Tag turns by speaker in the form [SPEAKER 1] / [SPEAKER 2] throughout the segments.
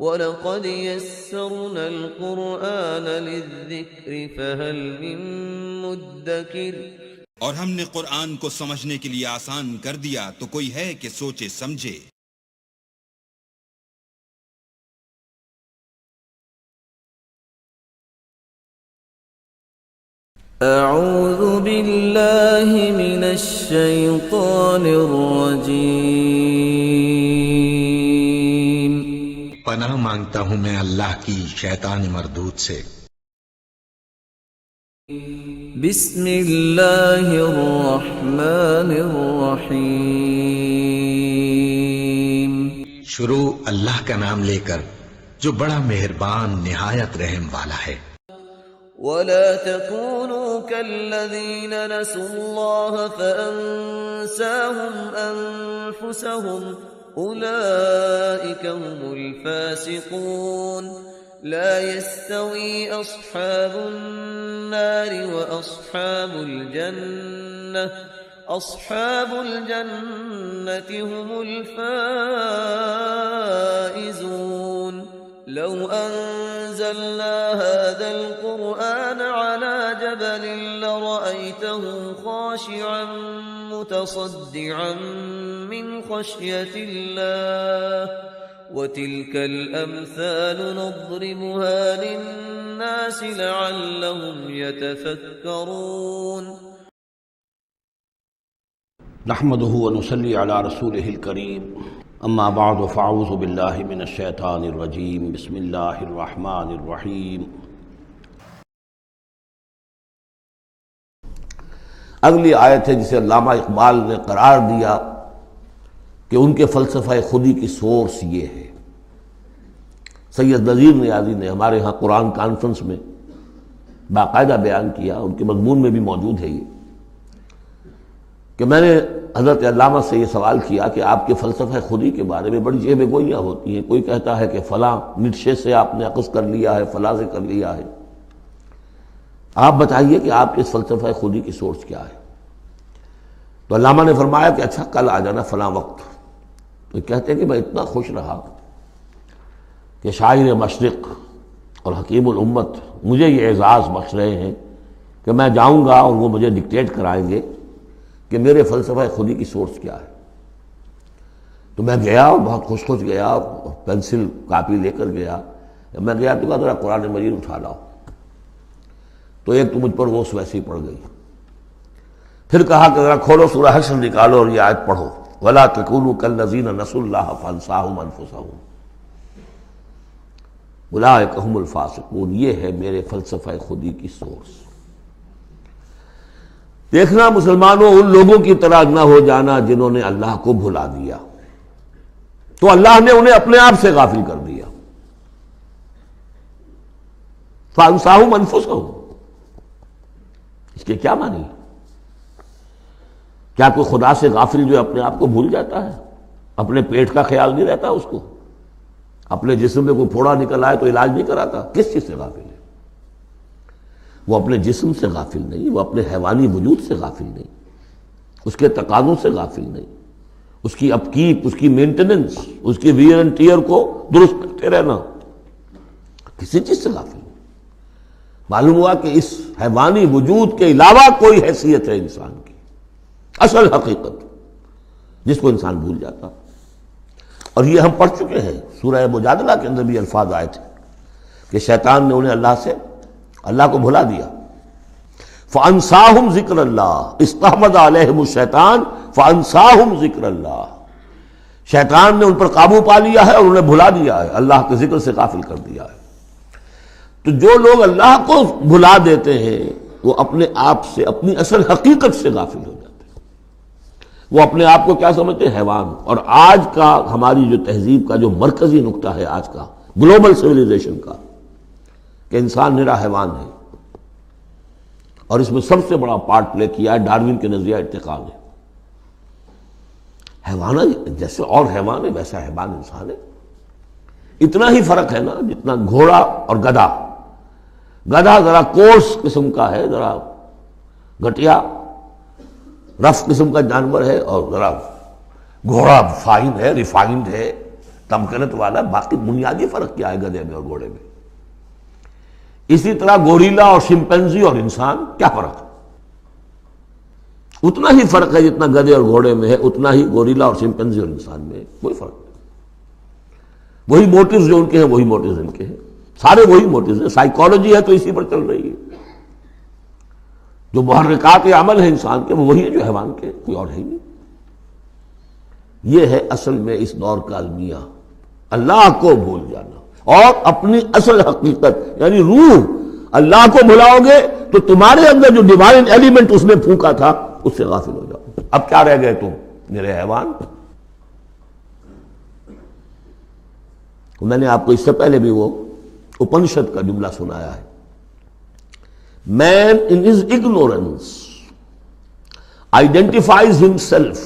[SPEAKER 1] وَلَقَدْ يَسَّرْنَا الْقُرْآنَ لِلذِّكْرِ فَهَلْ مِن مُّدَّكِرٍ۔
[SPEAKER 2] اور ہم نے قرآن کو سمجھنے کے لیے آسان کر دیا، تو کوئی ہے کہ سوچے سمجھے۔
[SPEAKER 1] اعوذ باللہ من الشیطان الرجیم۔
[SPEAKER 3] پناہ مانگتا ہوں میں اللہ کی شیطان مردود سے۔
[SPEAKER 1] بسم اللہ الرحمن الرحیم۔
[SPEAKER 3] شروع اللہ کا نام لے کر جو بڑا مہربان نہایت رحم والا ہے۔
[SPEAKER 1] وَلَا تَكُونُوا كَالَّذِينَ نَسُوا اللَّهَ فَأَنسَاهُمْ أَنفُسَهُمْ أُولَئِكَ هُمُ الْفَاسِقُونَ۔ لا يستوي أصحاب النار وأصحاب الجنة، أصحاب الجنة هم الفائزون۔ لو أنزلنا هذا القرآن على جبل لرأيته خاشعا متصدعا من خشية الله، وَتِلْكَ الْأَمْثَالُ نَضْرِبُهَا لِلنَّاسِ لَعَلَّهُمْ يَتَفَكَّرُونَ۔
[SPEAKER 4] نحمده ونصلي على رسوله الكريم، اما بعد فاعوذ بالله من الشیطان الرجیم، بسم اللہ الرحمن الرحیم۔ اگلی آیت ہے جسے علامہ اقبال نے قرار دیا کہ ان کے فلسفہ خودی کی سورس یہ ہے۔ سید نذیر نیازی نے ہمارے ہاں قرآن کانفرنس میں باقاعدہ بیان کیا، ان کے مضمون میں بھی موجود ہے یہ، کہ میں نے حضرت علامہ سے یہ سوال کیا کہ آپ کے فلسفہ خودی کے بارے میں بڑی جیب گوئیاں ہوتی ہیں، کوئی کہتا ہے کہ فلاں نیٹشے سے آپ نے اخذ کر لیا ہے، فلاں سے کر لیا ہے، آپ بتائیے کہ آپ کے اس فلسفہ خودی کی سورس کیا ہے؟ تو علامہ نے فرمایا کہ اچھا کل آ جانا فلاں وقت۔ تو کہتے ہیں کہ میں اتنا خوش رہا کہ شاعر مشرق اور حکیم الامت مجھے یہ اعزاز بخش رہے ہیں کہ میں جاؤں گا اور وہ مجھے ڈکٹیٹ کرائیں گے کہ میرے فلسفہ خودی کی سورس کیا ہے۔ تو میں گیا اور بہت خوش گیا، پینسل کاپی لے کر گیا۔ جب میں گیا تو کہا ذرا قرآن مجید اٹھا لاؤ، تو ایک تو مجھ پر وہ ویسی پڑ گئی۔ پھر کہا کہ ذرا کھولو سورہ حشر نکالو اور یہ آیت پڑھو، وَلَا تَكُونُوا كَالَّذِينَ نَسُوا اللَّهَ فَأَنسَاهُمْ أَنفُسَهُمْ أُولَئِكَ هُمُ الْفَاسِقُونَ۔ یہ ہے میرے فلسفہ خودی کی سورس۔ دیکھنا مسلمانوں، ان لوگوں کی طرح نہ ہو جانا جنہوں نے اللہ کو بھلا دیا، تو اللہ نے انہیں اپنے آپ سے غافل کر دیا۔ فَأَنسَاهُمْ أَنفُسَهُمْ، اس کے کیا معنی؟ کیا کوئی خدا سے غافل جو اپنے آپ کو بھول جاتا ہے؟ اپنے پیٹ کا خیال نہیں رہتا اس کو؟ اپنے جسم میں کوئی پھوڑا نکل آئے تو علاج نہیں کراتا؟ کس چیز سے غافل ہے؟ وہ اپنے جسم سے غافل نہیں، وہ اپنے حیوانی وجود سے غافل نہیں، اس کے تقاضوں سے غافل نہیں، اس کی اپ کیپ، اس کی مینٹیننس، اس کی ویئر اینڈ ٹیئر کو درست کرتے رہنا، کسی چیز سے غافل نہیں۔ معلوم ہوا کہ اس حیوانی وجود کے علاوہ کوئی حیثیت ہے انسان کی، اصل حقیقت جس کو انسان بھول جاتا۔ اور یہ ہم پڑھ چکے ہیں، سورہ مجادلہ کے اندر بھی الفاظ آئے تھے کہ شیطان نے انہیں اللہ کو بھلا دیا۔ فَأَنسَاهُمْ ذِكْرَ اللَّهِ، اِسْتَحْوَذَ عَلَيْهِمُ الشَّيْطَانُ فَأَنسَاهُمْ ذِكْرَ اللَّهِ، شیطان نے ان پر قابو پا لیا ہے اور انہیں بھلا دیا ہے، اللہ کے ذکر سے غافل کر دیا ہے۔ تو جو لوگ اللہ کو بھلا دیتے ہیں وہ اپنے آپ سے، اپنی اصل حقیقت سے غافل ہو جاتے ہیں۔ وہ اپنے آپ کو کیا سمجھتے ہیں؟ حیوان۔ اور آج کا ہماری جو تہذیب کا جو مرکزی نقطہ ہے آج کا گلوبل سویلائزیشن کا، کہ انسان نرا حیوان ہے، اور اس میں سب سے بڑا پارٹ پلے کیا ہے ڈاروین کے نظریہ ارتقاء نے۔ حیوان جیسے اور حیوان ہے ویسا حیوان انسان ہے۔ اتنا ہی فرق ہے نا جتنا گھوڑا اور گدھا۔ گدھا ذرا کورس قسم کا ہے، ذرا گھٹیا رف قسم کا جانور ہے، اور ذرا گھوڑا فائن ہے، ریفائنڈ ہے، تمکنت والا، باقی بنیادی فرق کیا ہے گدھے میں اور گھوڑے میں؟ اسی طرح گوریلا اور شمپینزی اور انسان، کیا فرق ہے؟ اتنا ہی فرق ہے جتنا گدھے اور گھوڑے میں ہے، اتنا ہی گوریلا اور شمپینزی اور انسان میں ہے، کوئی فرق نہیں۔ وہی موٹیوز جو ان کے ہیں وہی موٹیوز ان کے ہیں، سارے وہی موٹیوز ہیں۔ سائیکالوجی ہے تو اسی پر چل رہی ہے، جو محرکات عمل ہے انسان کے وہ وہی ہے جو حیوان کے، کوئی اور ہے ہی نہیں۔ یہ ہے اصل میں اس دور کا المیہ، اللہ کو بھول جانا اور اپنی اصل حقیقت یعنی روح۔ اللہ کو بھلاؤ گے تو تمہارے اندر جو ڈیوائن ایلیمنٹ اس نے پھونکا تھا اس سے غافل ہو جاؤ۔ اب کیا رہ گئے تم میرے حیوان؟ میں نے آپ کو اس سے پہلے بھی وہ اپنشد کا جملہ سنایا ہے، Man in his ignorance identifies himself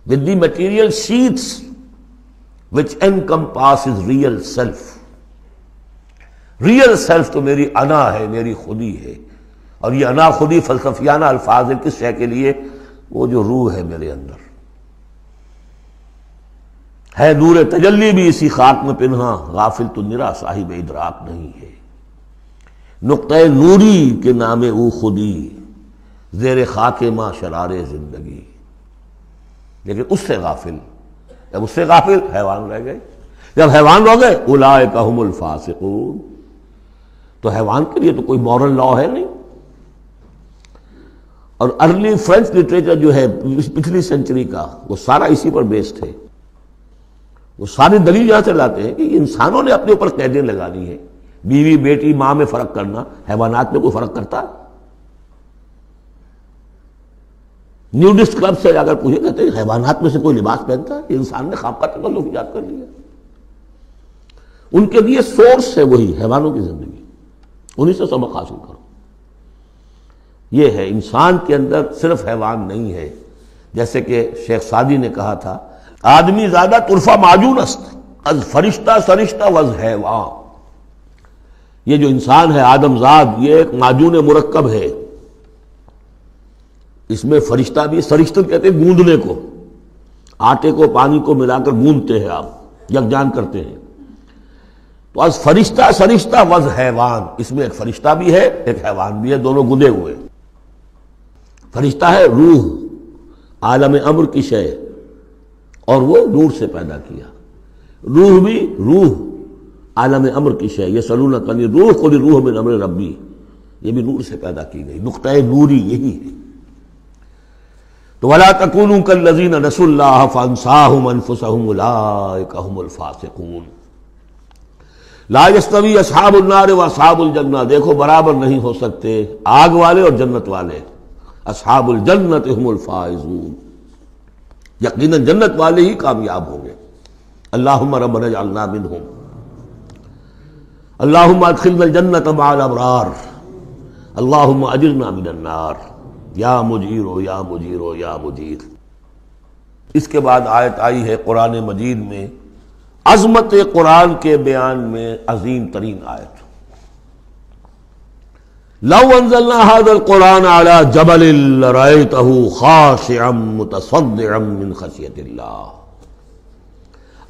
[SPEAKER 4] with the material sheaths which encompass his real self. Real self تو میری انا ہے، میری خودی ہے، اور یہ انا خودی فلسفیانہ الفاظ ہے کس شے کے لیے؟ وہ جو روح ہے میرے اندر ہے، نور تجلی بھی اسی خاک میں پنہاں، غافل تو نرا صاحب ادراک نہیں ہے۔ نقطۂ نوری کے نام او خودی، زیر خاک ماں شرار زندگی، لیکن اس سے غافل، جب اس سے غافل حیوان رہ گئے۔ جب حیوان رہ گئے اولئک ھم الفاسقون، تو حیوان کے لیے تو کوئی مورل لا ہے نہیں۔ اور ارلی فرینچ لٹریچر جو ہے پچھلی سینچری کا، وہ سارا اسی پر بیسڈ ہے۔ وہ ساری دلیل یہاں سے لاتے ہیں کہ انسانوں نے اپنے اوپر قیدیں لگانی ہے، بیوی بیٹی ماں میں فرق کرنا، حیوانات میں کوئی فرق کرتا؟ نیوڈسٹ کلب سے اگر پوچھے کہتے ہیں حیوانات میں سے کوئی لباس پہنتا ہے؟ انسان نے خواب کا تکلف ایجاد کر لیا۔ ان کے لیے سورس ہے وہی حیوانوں کی زندگی، انہی سے سبق حاصل کرو۔ یہ ہے انسان کے اندر صرف حیوان نہیں ہے، جیسے کہ شیخ سعدی نے کہا تھا آدمی زیادہ طرفہ معجون است از فرشتہ سرشتہ وز حیوان۔ یہ جو انسان ہے آدم زاد، یہ ایک معجون مرکب ہے، اس میں فرشتہ بھی، سرشتہ کہتے ہیں گوندنے کو، آٹے کو پانی کو ملا کر گوندتے ہیں آپ، یکجان کرتے ہیں، تو از فرشتہ سرشتہ وز حیوان، اس میں ایک فرشتہ بھی ہے ایک حیوان بھی ہے، دونوں گندے ہوئے۔ فرشتہ ہے روح، عالم امر کی شے، اور وہ نور سے پیدا کیا۔ روح بھی روح، عالم امر کی شے، یسألونک عن الروح قل الروح من امر ربی، یہ بھی نور سے پیدا کی گئی، نقطۂ نوری یہی ہے۔ تو ولا تکونوا کالذین نسوا اللہ فانساہم انفسہم اولئک ھم الفاسقون۔ لا یستوی اصحاب النار واصحاب الجنہ، دیکھو برابر نہیں ہو سکتے آگ والے اور جنت والے، اصحاب الجنۃ ھم الفائزون، یقیناً جنت والے ہی کامیاب ہوں گے۔ اللہم ربنا اجعلنا منہم، اللہم ادخلنا الجنۃ مع الابرار، اللہم اجرنا من النار، یا مجیرو یا مجیرو یا مجیر۔ اس کے بعد آیت آئی ہے قرآن مجید میں، عظمت قرآن کے بیان میں عظیم ترین آیت، لو انزلنا هذا القرآن على جبل لرأيته خاشعا متصدعا من خشیۃ اللہ۔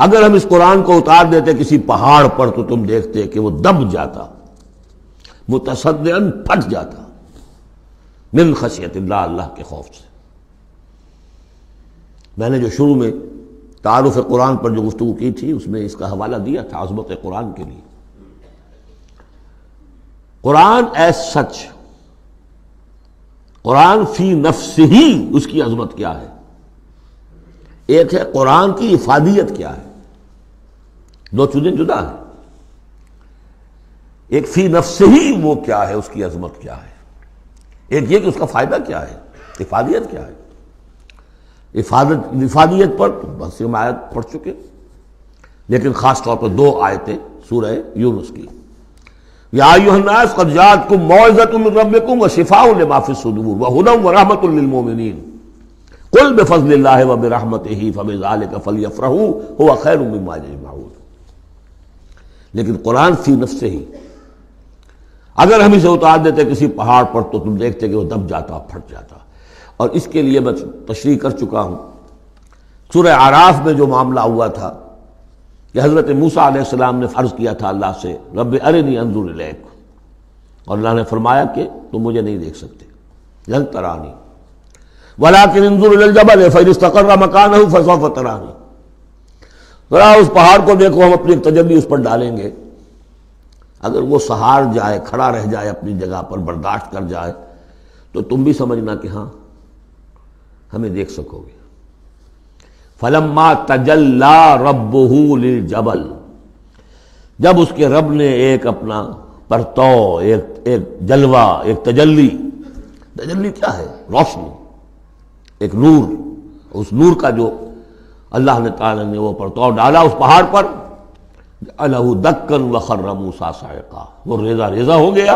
[SPEAKER 4] اگر ہم اس قرآن کو اتار دیتے کسی پہاڑ پر تو تم دیکھتے کہ وہ دب جاتا، متصدعا پھٹ جاتا، من خشیۃ اللہ، اللہ کے خوف سے۔ میں نے جو شروع میں تعارف قرآن پر جو گفتگو کی تھی اس میں اس کا حوالہ دیا تھا عظمت قرآن کے لیے۔ قرآن ایز سچ، قرآن فی نفسہ ہی اس کی عظمت کیا ہے، ایک ہے قرآن کی افادیت کیا ہے، دو چیزیں جدا ہیں۔ ایک فی نفسہ ہی وہ کیا ہے، اس کی عظمت کیا ہے، ایک یہ کہ اس کا فائدہ کیا ہے، افادیت کیا ہے۔ افادیت پر بہت سی آیت پڑھ چکے، لیکن خاص طور پر دو آیتیں سورہ یونس کی، یا ایھا الناس قد جاءتکم موعظۃ من ربکم وشفاء لما فی الصدور وہدی ورحمۃ للمؤمنین قل بفضل اللہ وبرحمتہ فبذلک فلیفرحوا ھو خیر مما یجمعون۔ لیکن قرآن فی نفسہ ہی، اگر ہم اسے اتار دیتے کسی پہاڑ پر تو تم دیکھتے کہ وہ دب جاتا، پھٹ جاتا۔ اور اس کے لیے میں تشریح کر چکا ہوں، سورہ اعراف میں جو معاملہ ہوا تھا کہ حضرت موسیٰ علیہ السلام نے عرض کیا تھا اللہ سے رب ارنی انظر الیک، اور اللہ نے فرمایا کہ تم مجھے نہیں دیکھ سکتے، لن ترانی ولکن انظر الی الجبل فإن استقر مکانہ فسوف ترانی، ذرا اس پہاڑ کو دیکھو، ہم اپنی ایک تجلی اس پر ڈالیں گے، اگر وہ سہار جائے، کھڑا رہ جائے اپنی جگہ پر، برداشت کر جائے، تو تم بھی سمجھنا کہ ہاں ہمیں دیکھ سکو گے۔ فلما تجلی ربہ للجبل، جب اس کے رب نے ایک اپنا پرتو، ایک جلوہ، ایک تجلی کیا ہے؟ روشنی، ایک نور، اس نور کا جو اللہ نے تعالی نے وہ پرتو ڈالا اس پہاڑ پر، جعلہ دکا وخر موسیٰ صعقا، وہ ریزہ ریزہ ہو گیا،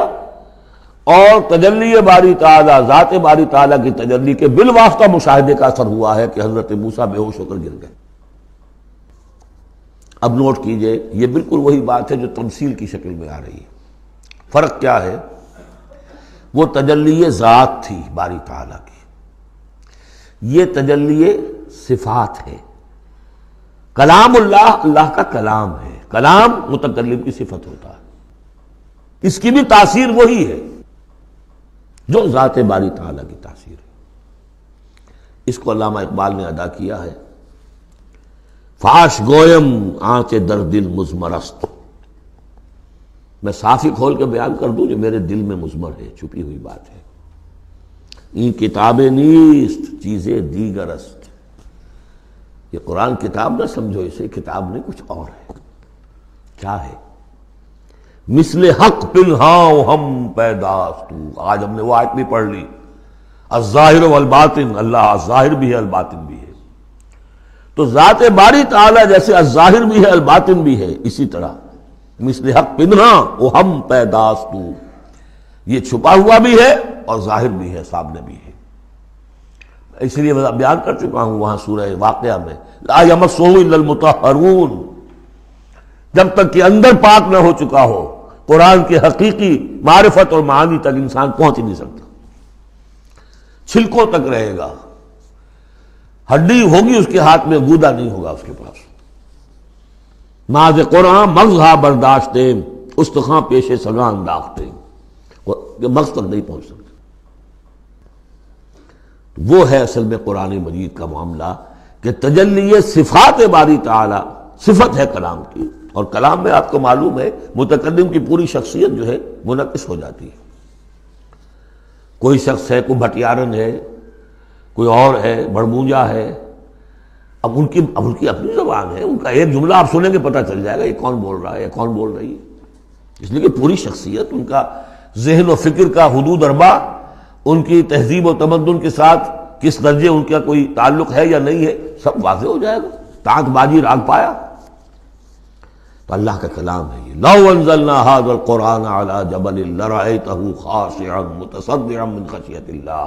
[SPEAKER 4] اور تجلی باری تعالی، ذات باری تعالی کی تجلی کے بالواسطہ مشاہدے کا اثر ہوا ہے کہ حضرت موسیٰ بے ہوش ہو کر گر گئے۔ اب نوٹ کیجئے، یہ بالکل وہی بات ہے جو تمثیل کی شکل میں آ رہی ہے۔ فرق کیا ہے؟ وہ تجلی ذات تھی باری تعالی کی، یہ تجلی صفات ہے۔ کلام اللہ، اللہ کا کلام ہے، کلام متکلم کی صفت ہوتا ہے، اس کی بھی تاثیر وہی ہے جو ذات باری تعالیٰ کی تاثیر ہے۔ اس کو علامہ اقبال نے ادا کیا ہے، فاش گویم آنچ در دل مضمرست، میں صاف ہی کھول کے بیان کر دوں جو میرے دل میں مضمر ہے، چھپی ہوئی بات ہے۔ این کتابیں نیست چیزیں دیگر است، یہ قرآن کتاب نہ سمجھو، اسے کتاب نہیں کچھ اور ہے۔ کیا ہے؟ مثل حق پنہاں ہم پیداست، آج ہم نے وہ آیت بھی پڑھ لی، الظاہر والباطن، اللہ الظاہر بھی ہے الباطن بھی ہے، تو ذات باری تعالیٰ جیسے الظاہر بھی ہے الباطن بھی ہے، اسی طرح مثل حق پنہاں وہ ہم پیداست، یہ چھپا ہوا بھی ہے اور ظاہر بھی ہے، سامنے بھی ہے۔ اس لیے میں بیان کر چکا ہوں وہاں سورہ واقعہ میں، لا یمسہ الا المطہرون، جب تک کہ اندر پاک نہ ہو چکا ہو قرآن کے حقیقی معرفت اور معانی تک انسان پہنچ نہیں سکتا، چھلکوں تک رہے گا، ہڈی ہوگی اس کے ہاتھ میں، گودا نہیں ہوگا اس کے پاس۔ ناز قرآن مغزہ برداشتے، استخاں پیش سگاں انداختے، مغز تک نہیں پہنچ سکتے۔ وہ ہے اصل میں قرآن مجید کا معاملہ کہ تجلی صفات باری تعالی، صفت ہے کلام کی، اور کلام میں آپ کو معلوم ہے متکلم کی پوری شخصیت جو ہے منعکس ہو جاتی ہے۔ کوئی شخص ہے، کوئی بھٹیارن ہے، کوئی اور ہے، بڑمونجا ہے، اب ان کی اپنی زبان ہے، ان کا ایک جملہ آپ سنیں گے پتہ چل جائے گا یہ کون بول رہا ہے، یہ کون بول رہی ہے، اس لیے کہ پوری شخصیت، ان کا ذہن و فکر کا حدود اربع، ان کی تہذیب و تمدن کے ساتھ کس درجے ان کا کوئی تعلق ہے یا نہیں ہے، سب واضح ہو جائے گا۔ تانک بازی راگ پایا، تو اللہ کا کلام ہے یہ۔ لو انزلنا هذا القرآن على جبل لرأيته خاشعا متصدعا من خشية الله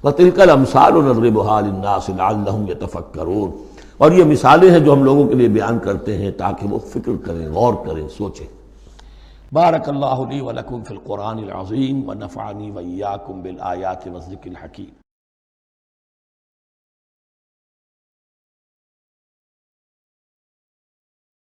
[SPEAKER 4] وتلك الامثال نضربها للناس لعلهم يتفكرون، اور یہ مثالیں ہیں جو ہم لوگوں کے لیے بیان کرتے ہیں تاکہ وہ فکر کریں، غور کریں، سوچیں۔ بارک اللہ لی ولکم فی القرآن العظیم ونفعنی وإیاکم بالآیات والذکر الحکیم۔